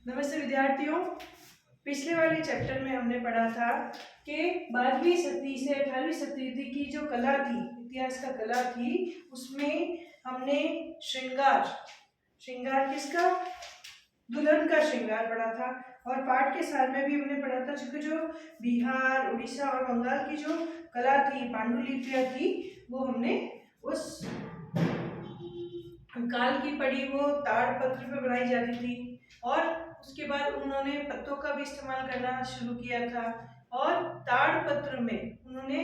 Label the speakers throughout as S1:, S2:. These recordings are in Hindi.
S1: नमस्ते विद्यार्थियों। पिछले वाले चैप्टर में हमने पढ़ा था कि 12वीं शताब्दी से 18वीं शताब्दी की जो कला थी, इतिहास का कला थी, उसमें हमने श्रृंगार किसका, दुल्हन का श्रृंगार पढ़ा था। और पाठ के सार में भी हमने पढ़ा था क्योंकि जो बिहार, उड़ीसा और बंगाल की जो कला थी, पांडुलिपियां थी, वो हमने उस काल की पड़ी, वो ताड़पत्र पे बनाई जाती थी। और उसके बाद उन्होंने पत्तों का भी इस्तेमाल करना शुरू किया था और ताड़पत्र में उन्होंने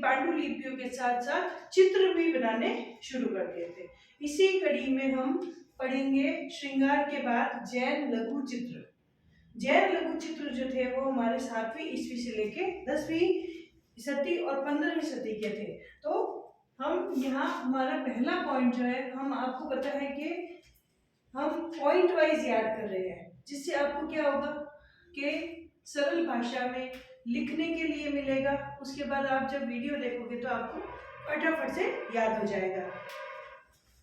S1: पांडुलिपियों के साथ साथ चित्र भी बनाने शुरू कर दिए थे। इसी कड़ी में हम पढ़ेंगे श्रृंगार के बाद जैन लघु चित्र। जैन लघु चित्र जो थे वो हमारे 7वीं ईस्वी से लेके 10वीं सदी और 15वीं सदी के थे। तो हम यहाँ हमारा पहला पॉइंट जो है, हम आपको पता है कि हम पॉइंट वाइज याद कर रहे हैं, जिससे आपको क्या होगा कि सरल भाषा में लिखने के लिए मिलेगा। उसके बाद आप जब वीडियो देखोगे तो आपको फटाफट से याद हो जाएगा।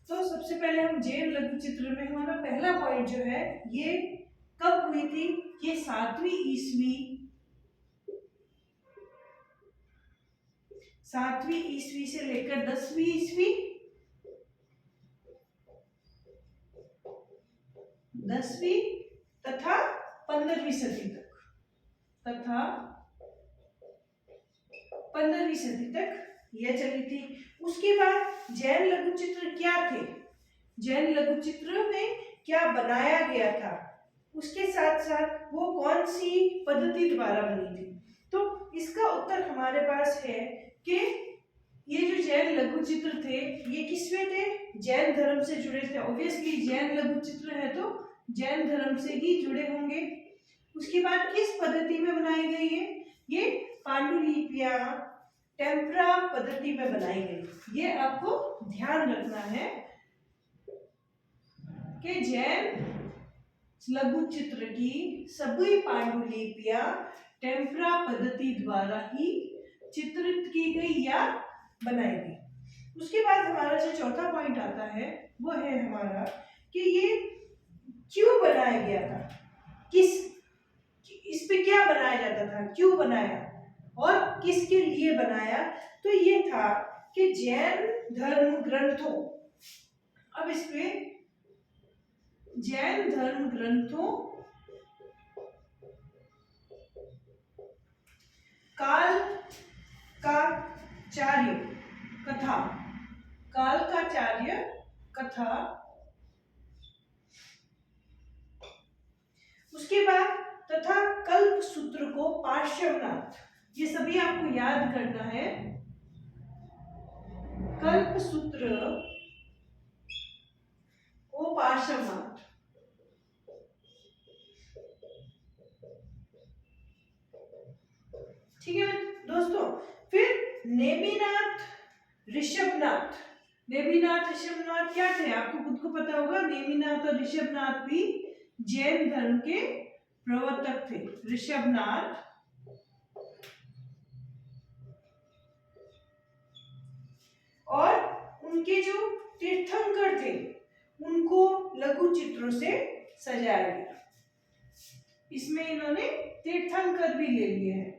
S1: तो सबसे पहले हम जैन लघु चित्र में हमारा पहला पॉइंट जो है, ये कब हुई थी? ये 7वीं ईस्वी से लेकर 10वीं ईस्वी, 10वीं तथा 15वीं सदी तक यह चली थी। उसके बाद जैन लघु चित्र क्या थे, जैन लघु चित्र में क्या बनाया गया था, उसके साथ साथ वो कौन सी पद्धति द्वारा बनी थी? तो इसका उत्तर हमारे पास है कि ये जो जैन लघु चित्र थे, ये किसमें थे? जैन धर्म से जुड़े थे। ऑब्वियसली जैन लघु चित्र है तो जैन धर्म से ही जुड़े होंगे। उसके बाद किस पद्धति में बनाई गई है? ये पांडुलिपियां टेम्परा पद्धति में बनाई गई। ये आपको ध्यान रखना है कि जैन लघु चित्र की सभी पांडुलिपियां टेम्परा पद्धति द्वारा ही चित्रित की गई या बनाई गई। उसके बाद हमारा जो चौथा पॉइंट आता है वो है हमारा कि ये क्यों बनाया गया था, इस पे क्या बनाया जाता था, क्यों बनाया और किसके लिए बनाया? तो ये था कि जैन धर्म ग्रंथों, अब इस पे जैन धर्म ग्रंथों काल का चार्य कथा, उसके बाद तथा कल्प सूत्र को पार्श्वनाथ, ये सभी आपको याद करना है। कल्प सूत्र को पार्श्वनाथ, ठीक है दोस्तों। फिर नेमिनाथ ऋषभनाथ क्या थे? आपको खुद को पता होगा, नेमिनाथ और ऋषभनाथ भी जैन धर्म के प्रवर्तक थे। ऋषभनाथ और उनके जो तीर्थंकर थे उनको लघु चित्रों से सजाया गया। इसमें इन्होंने तीर्थंकर भी ले लिए हैं,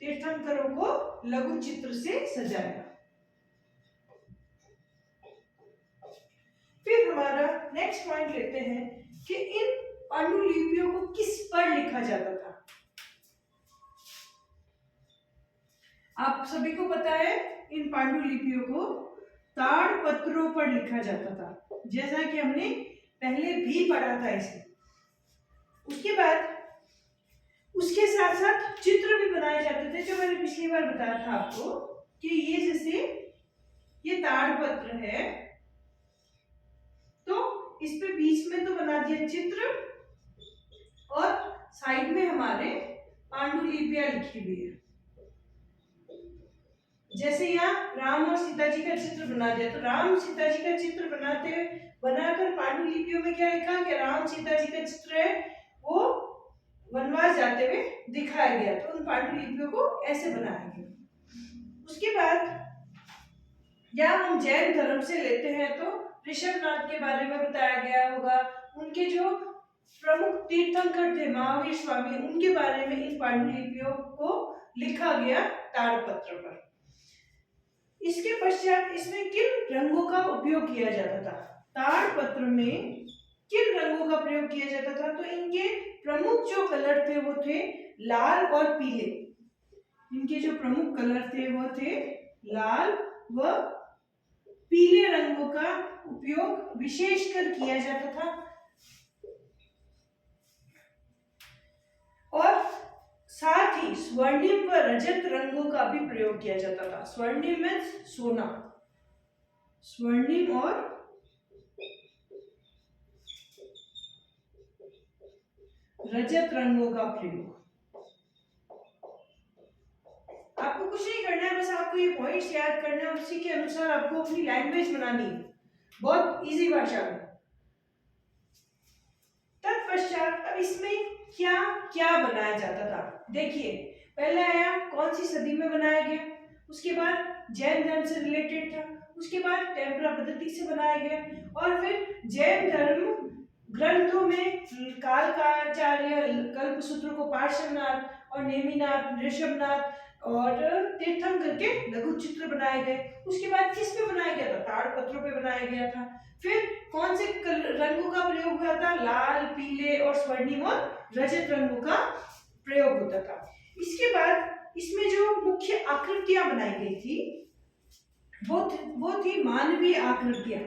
S1: तीर्थंकरों को लघु चित्र से सजाया। फिर हमारा नेक्स्ट पॉइंट लेते हैं कि इन पांडुलिपियों को किस पर लिखा जाता था? आप सभी को पता है इन पांडुलिपियों को ताड़पत्रों पर लिखा जाता था, जैसा कि हमने पहले भी पढ़ा था इसे। उसके बाद उसके साथ साथ चित्र भी बनाए जाते थे, जो मैंने पिछली बार बताया था आपको कि ये जैसे ये ताड़पत्र है तो इस पे बीच में तो बना दिया चित्र और साइड में हमारे पांडुलिपियां लिखी हुई है। जैसे यहाँ राम और सीता जी का चित्र बना दिया, तो राम सीता जी का चित्र बनाकर पांडुलिपियों में क्या लिखा कि राम सीता जी का चित्र है, वो वनवास जाते हुए दिखाया गया, तो उन पांडुलिपियों को ऐसे बनाया गया। उसके बाद या हम जैन धर्म से लेते हैं तो ऋषभनाथ के बारे में बताया गया होगा, उनके जो प्रमुख तीर्थंकर थे महावीर स्वामी, उनके बारे में इन पांडुलिपियों को लिखा गया ताड़पत्र पर। इसके पश्चात इसमें किन रंगों का उपयोग किया जाता था? ताड़पत्र में किन रंगों का प्रयोग किया जाता था? तो इनके प्रमुख जो कलर थे वो थे लाल और पीले। इनके जो प्रमुख कलर थे वो थे लाल व पीले रंगों का उपयोग विशेषकर किया जाता था। और साथ ही स्वर्णिम व रजत रंगों का भी प्रयोग किया जाता था। स्वर्णिम मीन्स सोना, स्वर्णिम और रजत रंगों का प्रयोग। आपको कुछ नहीं करना है, बस आपको ये पॉइंट्स याद करना है और उसी के अनुसार आपको अपनी लैंग्वेज बनानी है, बहुत इजी भाषा में। तत्पश्चात अब इसमें क्या क्या बनाया जाता था? देखिए, पहले आया कौन सी सदी में बनाया गया, उसके बाद जैन धर्म से रिलेटेड था, उसके बाद टेम्परा पद्धति से बनाया गया, और फिर जैन धर्म ग्रंथों में कालकाचार्य कल्पसूत्र को पार्श्वनाथ और नेमिनाथ, ऋषभनाथ और तीर्थंकर के लघु चित्र बनाए गए। उसके बाद किस पे बनाया गया था? ताड़पत्रों पे बनाया गया था। फिर कौन से रंगों का प्रयोग हुआ था? लाल, पीले और स्वर्णिम और रजत रंगों का प्रयोग होता था। इसके बाद इसमें जो मुख्य आकृतियां बनाई गई थी वो थी मानवीय आकृतियां।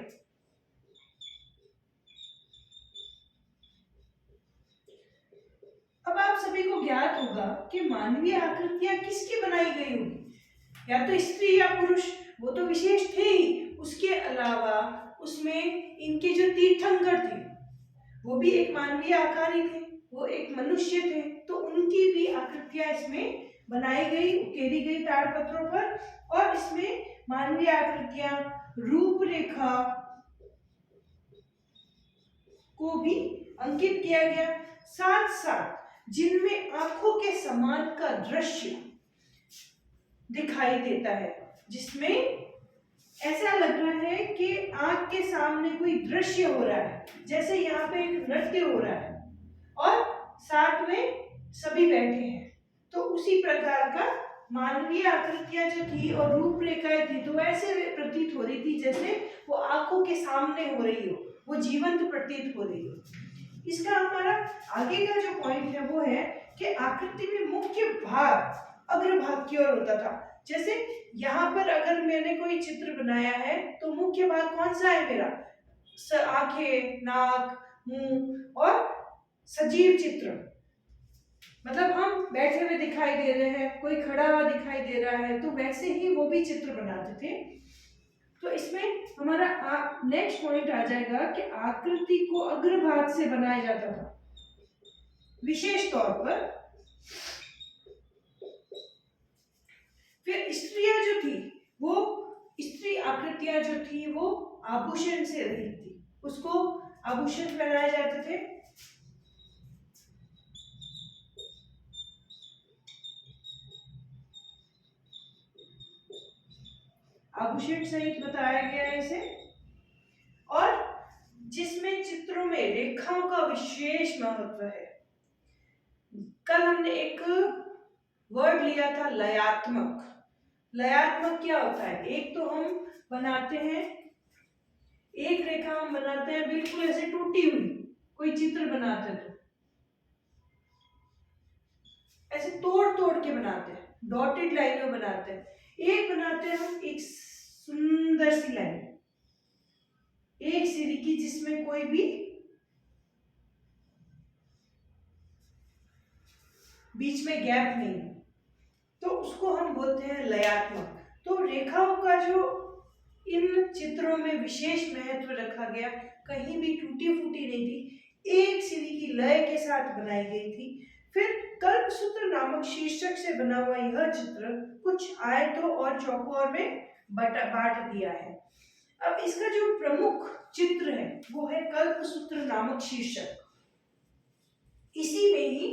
S1: अब आप सभी को ज्ञात होगा कि मानवीय आकृतियां किसकी बनाई गई होगी? या तो स्त्री या पुरुष, वो तो विशेष थे ही, उसके अलावा उसमें इनके जो तीर्थंकर थे वो भी एक मानवीय आकार ही थे, वो एक मनुष्य थे, तो उनकी भी आकृतियां इसमें बनाई गई, उकेरी गई ताड़पत्रों पर। और इसमें मानवीय आकृतियां, रूपरेखा को भी अंकित किया गया, साथ साथ जिनमें आंखों के समान का दृश्य दिखाई देता है, जिसमें ऐसा लग रहा है कि आंख के सामने कोई दृश्य हो रहा है, जैसे यहाँ पे एक नृत्य हो रहा है और साथ में सभी बैठे हैं, तो उसी प्रकार का मानवीय आकृतियां जो थी और रूपरेखाएं थी, तो ऐसे प्रतीत हो रही थी जैसे वो आंखों के सामने हो रही हो, वो जीवंत प्रतीत हो रही हो। इसका हमारा आगे का जो पॉइंट है वो है कि आकृति में मुख्य भाग अग्रभाग की ओर होता था। जैसे यहाँ पर अगर मैंने कोई चित्र बनाया है तो मुख्य भाग कौन सा है मेरा? आंखें, नाक, मुंह और सजीव चित्र, मतलब हम बैठे हुए दिखाई दे रहे हैं, कोई खड़ा हुआ दिखाई दे रहा है, तो वैसे ही वो भी चित्र बनाते थे। तो इसमें हमारा नेक्स्ट पॉइंट आ जाएगा कि आकृति को अग्रभाग से बनाया जाता था विशेष तौर पर। फिर स्त्रियां जो थी, वो स्त्री आकृतियां जो थी वो आभूषण से रहित थी, उसको आभूषण पहनाए जाते थे। आभूषण सहित बताया गया है इसे, और जिसमें चित्रों में रेखाओं का विशेष महत्व है। कल हमने एक वर्ड लिया था लयात्मक। लयात्मक क्या होता है? एक तो हम बनाते हैं, एक रेखा हम बनाते हैं बिल्कुल ऐसे टूटी हुई, कोई चित्र बनाते हैं तो ऐसे तोड़ तोड़ के बनाते हैं, डॉटेड लाइनों बनाते हैं। एक बनाते हैं हम एक सुंदर सी लाइन, एक सीधी की, जिसमें कोई भी बीच में गैप नहीं, तो उसको हम बोलते हैं लयात्मक। तो रेखाओं का जो इन चित्रों में विशेष महत्व रखा गया, कहीं भी टूटी फूटी नहीं थी, एक सीधी की लय के साथ बनाई गई थी। फिर कल्पसूत्र नामक शीर्षक से बना हुआ यह चित्र कुछ आयतों और चौकोर में बांट दिया है। अब इसका जो प्रमुख चित्र है वो है कल्पसूत्र नामक शीर्षक। इसी में ही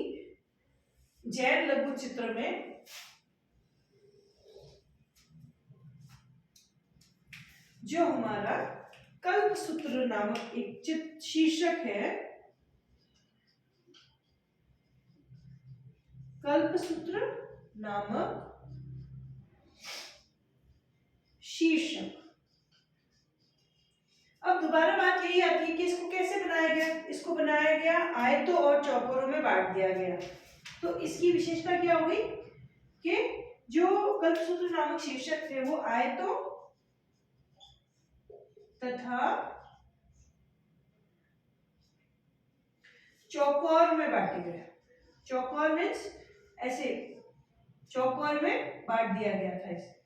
S1: जैन लघु चित्र में जो हमारा कल्पसूत्र नामक एक शीर्षक है। कल्पसूत्र नामक शीर्षक। अब दोबारा बात यही आती है कि इसको कैसे बनाया गया। इसको बनाया गया आयतों और चौकोरों में बांट दिया गया। तो इसकी विशेषता क्या हुई कि जो कल्पसूत्र नामक शीर्षक थे वो आयतों तथा चौकोर में बांटे गए। चौकोर मीन्स ऐसे चौकोर में बांट दिया गया था इसे।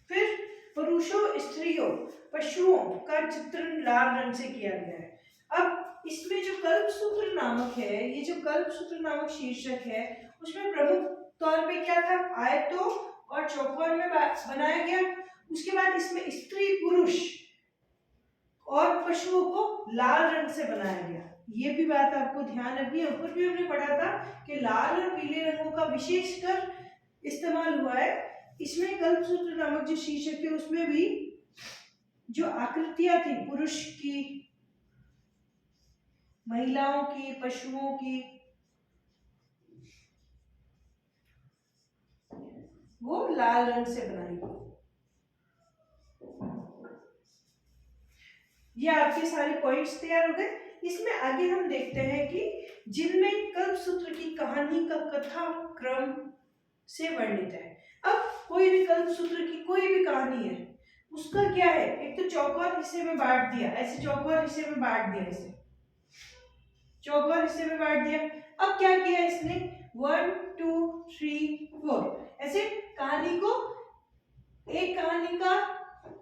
S1: फिर पुरुषों, स्त्रियों, पशुओं का चित्रण लाल रंग से किया गया है। अब इसमें जो कल्पसूत्र नामक है, ये जो कल्पसूत्र नामक शीर्षक है, उसमें प्रमुख तौर पे क्या था, आयतों और चौकोर में बनाया गया। उसके बाद इसमें स्त्री, पुरुष और पशुओं को लाल रंग से बनाया गया। ये भी बात आपको ध्यान रखनी है। ऊपर भी हमने पढ़ा था कि लाल और पीले रंगों का विशेषकर इस्तेमाल हुआ है। इसमें कल्पसूत्र नामक जो शीर्षक थे उसमें भी जो आकृतियां थी पुरुष की, महिलाओं की, पशुओं की, वो लाल रंग से बनाई गई। ये आपके सारे पॉइंट्स तैयार हो गए। इसमें आगे हम देखते हैं कि जिनमें कल्पसूत्र की कहानी का कथा क्रम से वर्णित है। अब कोई भी कल्पसूत्र की कोई भी कहानी है, उसका क्या है, एक तो चौकोर हिस्से में बांट दिया, ऐसे चौकोर हिस्से में बांट दिया, ऐसे चौकोर हिस्से में बांट दिया। अब क्या किया इसने, 1 2 3 4 ऐसे कहानी को, एक कहानी का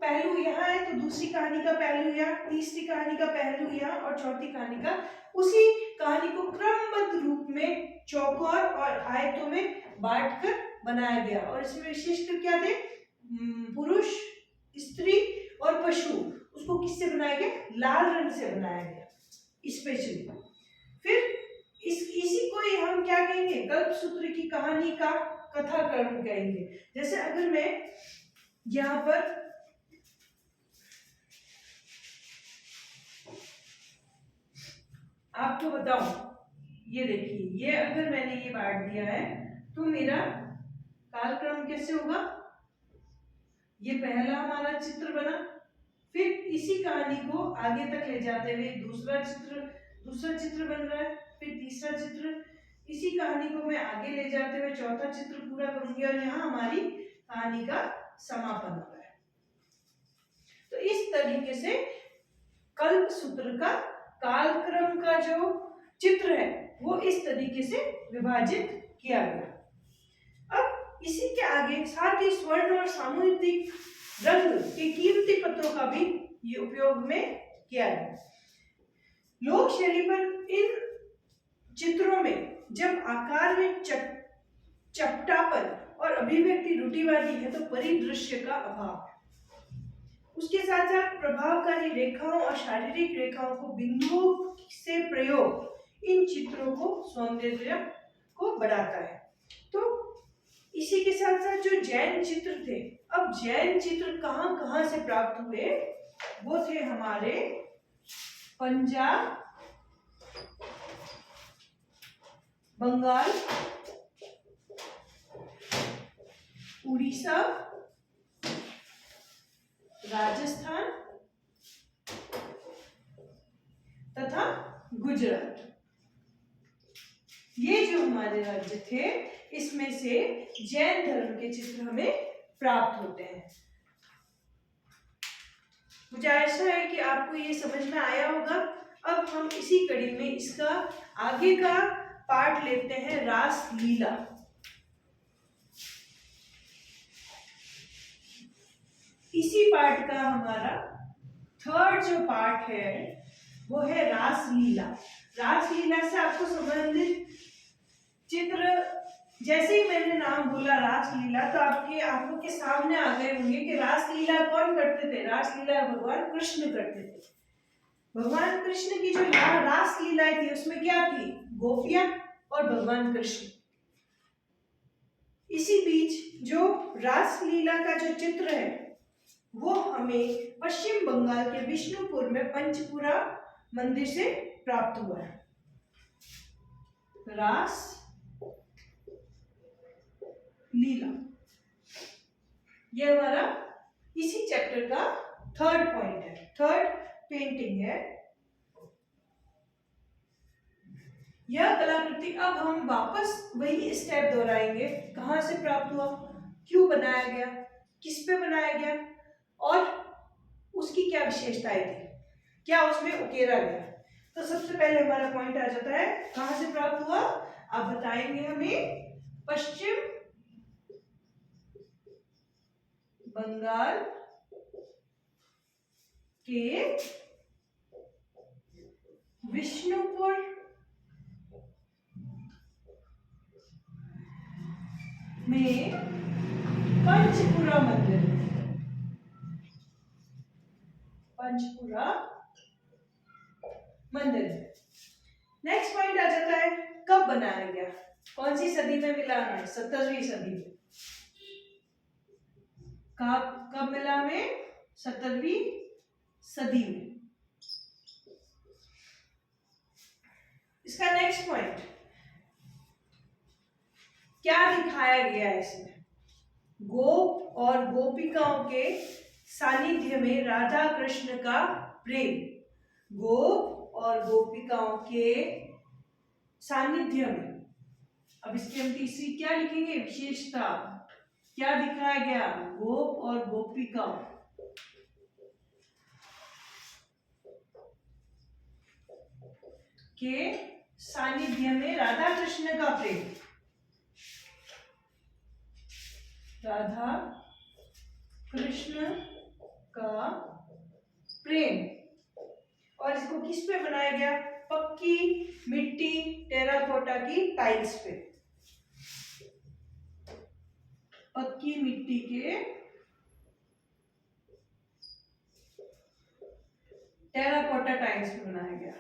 S1: पहलू यहाँ है तो दूसरी कहानी का पहलू यहाँ, तीसरी कहानी का पहलू यहाँ और चौथी कहानी का, उसी कहानी को क्रमबद्ध रूप में चौकोर और आयतों में बांटकर बनाया गया। और इसमें विशेषकर क्या थे, पुरुष, स्त्री और पशु, उसको किससे बनाया गया, लाल रंग से बनाया गया स्पेशली। फिर इसी को ही हम क्या कहेंगे, कल्पसूत्र की कहानी का कथाक्रम कहेंगे। जैसे अगर मैं यहाँ पर आपको बताऊं, ये देखिए, ये अगर मैंने ये बांट दिया है तो मेरा कालक्रम कैसे होगा, ये पहला हमारा चित्र बना, फिर इसी कहानी को आगे तक ले जाते हुए दूसरा चित्र बन रहा है, फिर तीसरा चित्र, इसी कहानी को मैं आगे ले जाते हुए चौथा चित्र पूरा करूंगी और यहाँ हमारी कहानी का समापन हो रहा है। तो इस तरीके से कल्पसूत्र का कालक्रम का जो चित्र है वो इस तरीके से विभाजित किया गया। अब इसी के आगे साथ ही स्वर्ण और सामुद्रिक रंग के कीमती पत्रों का भी ये उपयोग में किया गया। लोक शैली पर इन चित्रों में जब आकार में चपटापन और अभिव्यक्ति रूढ़िवादी है तो परिदृश्य का अभाव है। उसके साथ साथ प्रभावकारी रेखाओं और शारीरिक रेखाओं को बिंदुओं से प्रयोग इन चित्रों को सौंदर्य को बढ़ाता है। तो इसी के साथ साथ जो जैन चित्र थे, अब जैन चित्र कहां कहां से प्राप्त हुए, वो थे हमारे पंजाब, बंगाल, उड़ीसा, राजस्थान तथा गुजरात। ये जो हमारे राज्य थे इसमें से जैन धर्म के चित्र हमें प्राप्त होते हैं। मुझे आशा है कि आपको ये समझ में आया होगा। अब हम इसी कड़ी में इसका आगे का पार्ट लेते हैं, रास लीला। इसी पार्ट का हमारा थर्ड जो पार्ट है वो है रास लीला। रास लीला से आपको संबंधित चित्र, जैसे ही मैंने नाम बोला रास लीला, तो आपकी आंखों के सामने आ गए होंगे कि रास लीला कौन करते थे। रास लीला भगवान कृष्ण करते थे। भगवान कृष्ण की जो रास लीलाएं थी उसमें क्या थी, गोपियां और भगवान कृष्ण। इसी बीच जो रास लीला का जो चित्र है वो हमें पश्चिम बंगाल के विष्णुपुर में पंचपुरा मंदिर से प्राप्त हुआ है। रास लीला, ये हमारा इसी चैप्टर का थर्ड पॉइंट है, थर्ड पेंटिंग है। यह कलाकृति, अब हम वापस वही स्टेप दोहराएंगे, कहां से प्राप्त हुआ, क्यों बनाया गया, किस पे बनाया गया और उसकी क्या विशेषताएं थी, क्या उसमें उकेरा गया। तो सबसे पहले हमारा पॉइंट आ जाता है, कहां से प्राप्त हुआ, आप बताएंगे हमें पश्चिम बंगाल के विष्णुपुर में पंचपुरा मंदिर, पंचपुरा मंदिर। नेक्स्ट पॉइंट आ जाता है, कब बनाया गया, कौन सी सदी में मिला है, 17वीं सदी में। कब मिला हमें, 17वीं सदी में। इसका नेक्स्ट पॉइंट, क्या दिखाया गया है इसमें, गोप और गोपिकाओं के सानिध्य में राधा कृष्ण का प्रेम, गोप और गोपिकाओं के सानिध्य में। अब इसकी हम तीसरी क्या लिखेंगे, विशेषता, क्या दिखाया गया, गोप और गोपिकाओं के सानिध्य में राधा कृष्ण का प्रेम, राधा कृष्ण का प्रेम। और इसको किस पे बनाया गया, पक्की मिट्टी टेराकोटा की टाइल्स पे, पक्की मिट्टी के टेराकोटा टाइल्स पे बनाया गया।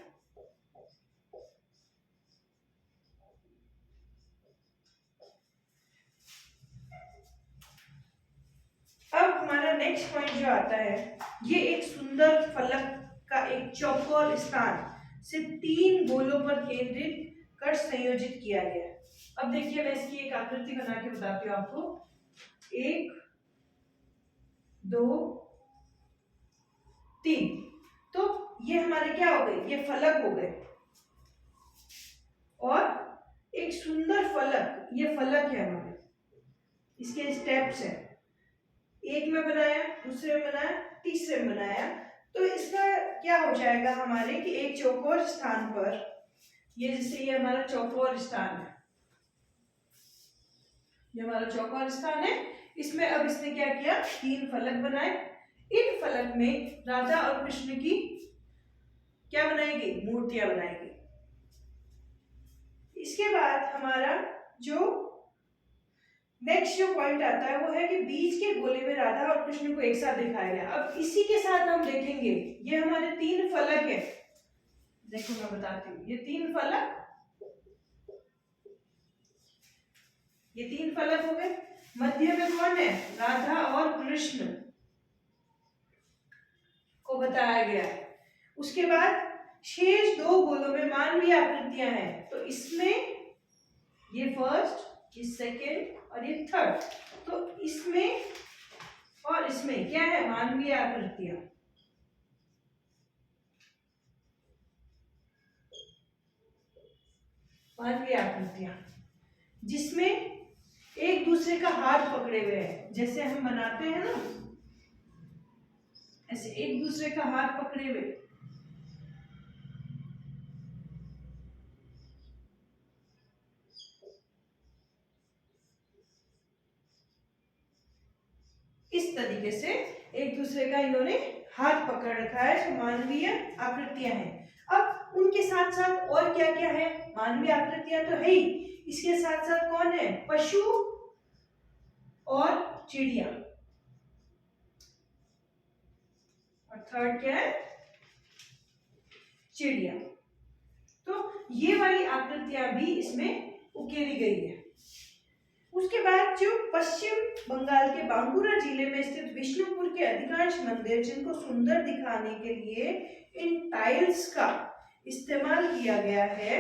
S1: अब हमारा नेक्स्ट पॉइंट जो आता है, ये एक सुंदर फलक का एक चौकोर स्थान से 3 गोलों पर केंद्रित कर संयोजित किया गया। अब देखिए, मैं इसकी एक आकृति बना के बताती हूँ आपको। 1 2 3, तो ये हमारे क्या हो गए, ये फलक हो गए। और एक सुंदर फलक, ये फलक है हमारे, इसके स्टेप्स हैं, एक में बनाया, दूसरे में बनाया, तीसरे में बनाया। तो इसका क्या हो जाएगा हमारे कि एक चौकोर स्थान पर, ये जैसे ये हमारा चौकोर स्थान है, ये हमारा चौकोर स्थान है, इसमें अब इसने क्या किया, 3 फलक बनाए। इन फलक में राधा और कृष्ण की क्या बनाएगी, मूर्तियां बनाएगी। इसके बाद हमारा जो नेक्स्ट जो पॉइंट आता है वो है कि बीच के गोले में राधा और कृष्ण को एक साथ दिखाया गया। अब इसी के साथ हम देखेंगे, ये हमारे 3 फलक है, देखो मैं बताती हूँ, ये 3 फलक, ये 3 फलक हो गए। मध्य में कौन है, राधा और कृष्ण को बताया गया है। उसके बाद शेष 2 गोलों में मानवीय आकृतियां हैं, तो इसमें ये फर्स्ट, ये सेकेंड और ये थर्ड, तो इसमें और इसमें क्या है, मानवीय आकृतियां। मानवीय आकृतियां जिसमें एक दूसरे का हाथ पकड़े हुए हैं, जैसे हम बनाते हैं ना, ऐसे एक दूसरे का हाथ पकड़े हुए। इस तरीके से एक दूसरे का इन्होंने हाथ पकड़ रखा है, जो मानवीय आकृतियां हैं। अब उनके साथ साथ और क्या क्या है, मानवीय आकृतियां तो है ही, इसके साथ साथ कौन है, पशु और चिड़िया, और थर्ड क्या है, चिड़िया। तो ये वाली आकृतियां भी इसमें उकेरी गई है। उसके बाद जो पश्चिम बंगाल के बांकुरा जिले में स्थित विष्णुपुर के अधिकांश मंदिर जिनको सुंदर दिखाने के लिए इन टाइल्स का इस्तेमाल किया गया है,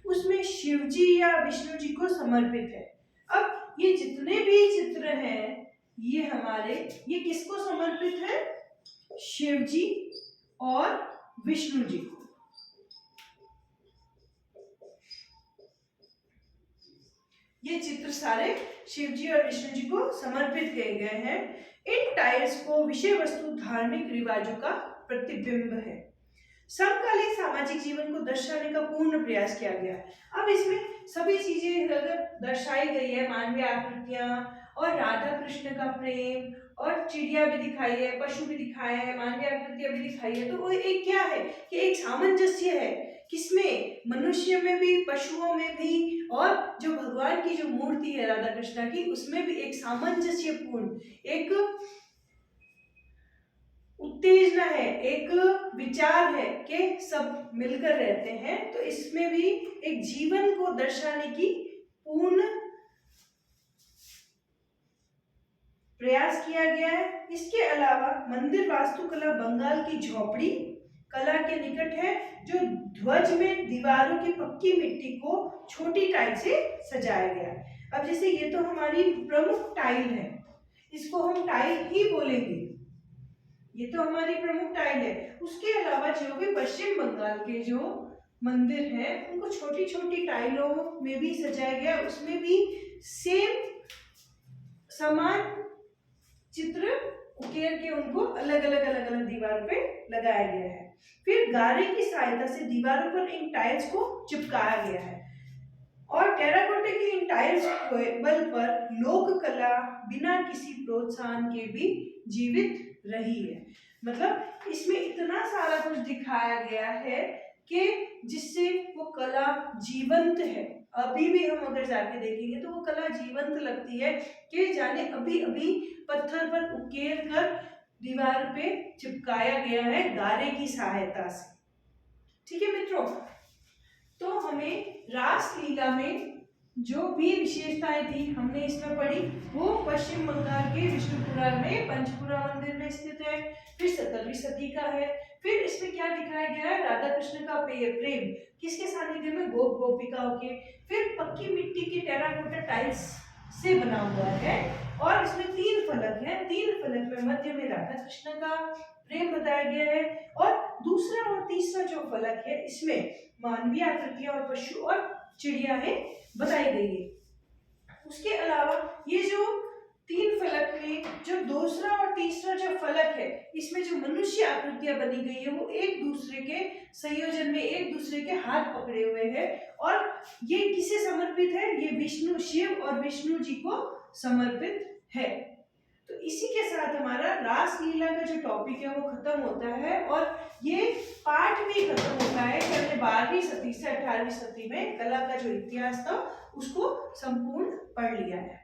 S1: उसमें शिव जी या विष्णु जी को समर्पित है। अब ये जितने भी चित्र हैं ये हमारे, ये किसको समर्पित है? शिव जी और विष्णु जी को। ये चित्र सारे शिव जी और विष्णु जी को समर्पित किए गए हैं। इन टाइल्स को विषय वस्तु धार्मिक रिवाजों का प्रतिबिंब है। समकालीन सामाजिक जीवन को दर्शाने का पूर्ण प्रयास किया गया है। अब इसमें सभी चीजें अगर दर्शाई गई है, मानवीय आकृतियां और राधा कृष्ण का प्रेम और चिड़िया भी दिखाई है, पशु भी दिखाए हैं, मानवीय आकृतियां भी दिखाई है, तो वो एक क्या है कि एक सामंजस्य है, किसमें? मनुष्य में भी, पशुओं में भी, और जो भगवान की जो मूर्ति है राधा कृष्ण की उसमें भी एक सामंजस्यपूर्ण एक उत्तेजना है, एक विचार है कि सब मिलकर रहते हैं। तो इसमें भी एक जीवन को दर्शाने की पूर्ण प्रयास किया गया है। इसके अलावा मंदिर वास्तुकला बंगाल की झोपड़ी कला के निकट है, जो ध्वज में दीवारों की पक्की मिट्टी को छोटी टाइल से सजाया गया है। अब जैसे ये तो हमारी प्रमुख टाइल है, इसको हम टाइल ही बोलेंगे, ये तो हमारी प्रमुख टाइल है। उसके अलावा जो भी पश्चिम बंगाल के जो मंदिर हैं उनको छोटी छोटी टाइलों में भी सजाया गया, उसमें भी सेम समान चित्र उकेर के उनको अलग अलग दीवारों पे लगाया गया है। फिर गारे की सहायता से दीवारों पर इन टाइल्स को चिपकाया गया है और टेराकोटा की इन टाइल्स के बल पर लोक कला बिना किसी प्रोत्साहन के भी जीवित रही है। मतलब इसमें इतना सारा कुछ दिखाया गया है कि जिससे वो कला जीवंत है। अभी भी हम अगर जाके देखेंगे तो वो कला जीवंत लगती है कि जाने अभी अभी पत्थर पर उकेर कर दीवार पे चिपकाया गया है गारे की सहायता से। ठीक है मित्रों, तो हमें रासलीला में जो भी विशेषताएं थी हमने इसमें पढ़ी, वो पश्चिम बंगाल के विष्णुपुरा में पंचपुरा मंदिर में स्थित है, फिर 17वीं सदी का है। फिर इसमें क्या दिखाया गया है? राधा कृष्ण का प्रेम किसके सानिध्य में? गोप गोपिकाओं के। फिर पक्की मिट्टी की टेराकोटा टाइल्स से बना हुआ है और इसमें 3 फलक है। 3 फलक में मध्य में राधा कृष्ण का प्रेम बताया गया है और दूसरा और तीसरा जो फलक है इसमें मानवीय आकृतियां और पशु और चिड़िया है बताई गई है। उसके अलावा ये जो 3 फलक में जो दूसरा और तीसरा जो फलक है इसमें जो मनुष्य आकृतियां बनी गई है वो एक दूसरे के संयोजन में एक दूसरे के हाथ पकड़े हुए हैं और ये किसे समर्पित है? ये विष्णु, शिव और विष्णु जी को समर्पित है। तो इसी के साथ हमारा रासलीला का जो टॉपिक है वो खत्म होता है और ये पाठ भी खत्म होता है कि हमने 12वीं सदी से 18वीं सदी में कला का जो इतिहास था उसको संपूर्ण पढ़ लिया है।